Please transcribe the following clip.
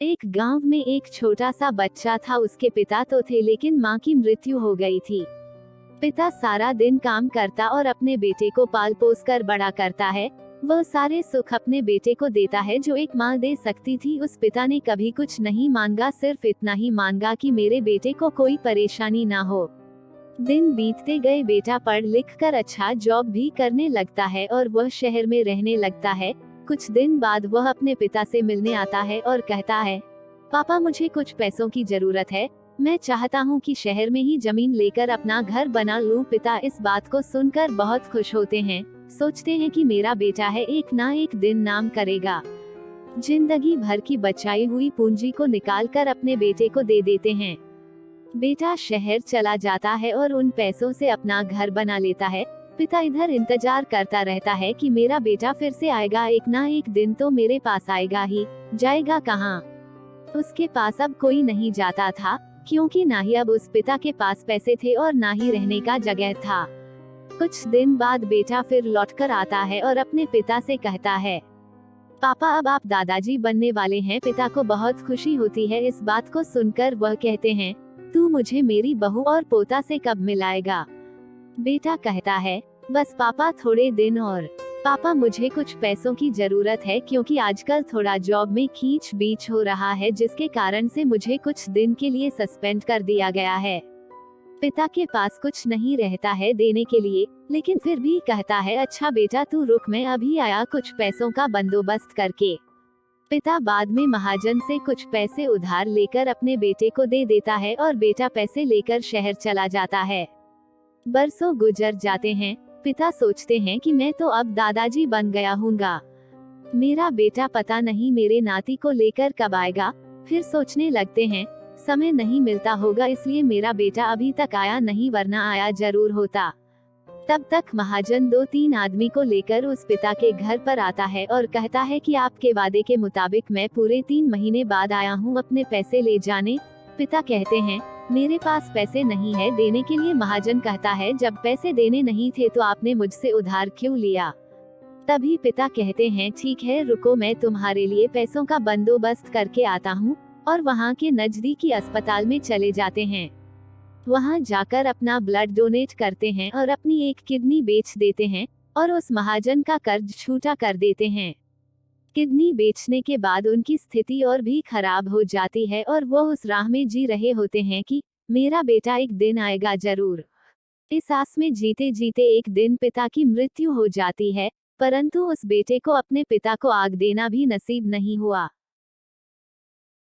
एक गांव में एक छोटा सा बच्चा था। उसके पिता तो थे लेकिन माँ की मृत्यु हो गई थी। पिता सारा दिन काम करता और अपने बेटे को पाल पोस कर बड़ा करता है। वह सारे सुख अपने बेटे को देता है जो एक माँ दे सकती थी। उस पिता ने कभी कुछ नहीं मांगा, सिर्फ इतना ही मांगा कि मेरे बेटे को कोई परेशानी ना हो। दिन बीतते गए, बेटा पढ़ लिख कर अच्छा जॉब भी करने लगता है और वह शहर में रहने लगता है। कुछ दिन बाद वह अपने पिता से मिलने आता है और कहता है, पापा मुझे कुछ पैसों की जरूरत है। मैं चाहता हूँ कि शहर में ही जमीन लेकर अपना घर बना लूँ। पिता इस बात को सुनकर बहुत खुश होते हैं। सोचते हैं कि मेरा बेटा है, एक ना एक दिन नाम करेगा। जिंदगी भर की बचाई हुई पूंजी को निकालकर अपने बेटे को दे देते हैं। बेटा शहर चला जाता है और उन पैसों से अपना घर बना लेता है। पिता इधर इंतजार करता रहता है कि मेरा बेटा फिर से आएगा, एक ना एक दिन तो मेरे पास आएगा ही। जाएगा कहाँ? उसके पास अब कोई नहीं जाता था, क्योंकि ना ही अब उस पिता के पास पैसे थे और ना ही रहने का जगह था। कुछ दिन बाद बेटा फिर लौटकर आता है और अपने पिता से कहता है, पापा अब आप दादाजी बनने वाले हैं। पिता को बहुत खुशी होती है। इस बात को सुनकर वह कहते हैं, तू मुझे मेरी बहू और पोता से कब मिलाएगा? बेटा कहता है, बस पापा थोड़े दिन और। पापा मुझे कुछ पैसों की जरूरत है, क्योंकि आजकल थोड़ा जॉब में खींच बीच हो रहा है, जिसके कारण से मुझे कुछ दिन के लिए सस्पेंड कर दिया गया है। पिता के पास कुछ नहीं रहता है देने के लिए, लेकिन फिर भी कहता है, अच्छा बेटा तू रुक, मैं अभी आया कुछ पैसों का बंदोबस्त करके। पिता बाद में महाजन से कुछ पैसे उधार लेकर अपने बेटे को दे देता है और बेटा पैसे लेकर शहर चला जाता है। बरसों गुजर जाते हैं। पिता सोचते हैं कि मैं तो अब दादाजी बन गया हूँगा, मेरा बेटा पता नहीं मेरे नाती को लेकर कब आएगा। फिर सोचने लगते हैं, समय नहीं मिलता होगा इसलिए मेरा बेटा अभी तक आया नहीं, वरना आया जरूर होता। तब तक महाजन 2-3 आदमी को लेकर उस पिता के घर पर आता है और कहता है कि आपके वादे के मुताबिक मैं पूरे 3 महीने बाद आया हूँ अपने पैसे ले जाने। पिता कहते हैं, मेरे पास पैसे नहीं है देने के लिए। महाजन कहता है, जब पैसे देने नहीं थे तो आपने मुझसे उधार क्यों लिया? तभी पिता कहते हैं, ठीक है रुको, मैं तुम्हारे लिए पैसों का बंदोबस्त करके आता हूँ। और वहाँ के नजदीकी अस्पताल में चले जाते हैं। वहाँ जाकर अपना ब्लड डोनेट करते हैं और अपनी एक किडनी बेच देते हैं और उस महाजन का कर्ज छूटा कर देते हैं। किडनी बेचने के बाद उनकी स्थिति और भी खराब हो जाती है और वो उस राह में जी रहे होते हैं कि मेरा बेटा एक दिन आएगा जरूर। इस आस में जीते जीते एक दिन पिता की मृत्यु हो जाती है, परंतु उस बेटे को अपने पिता को आग देना भी नसीब नहीं हुआ।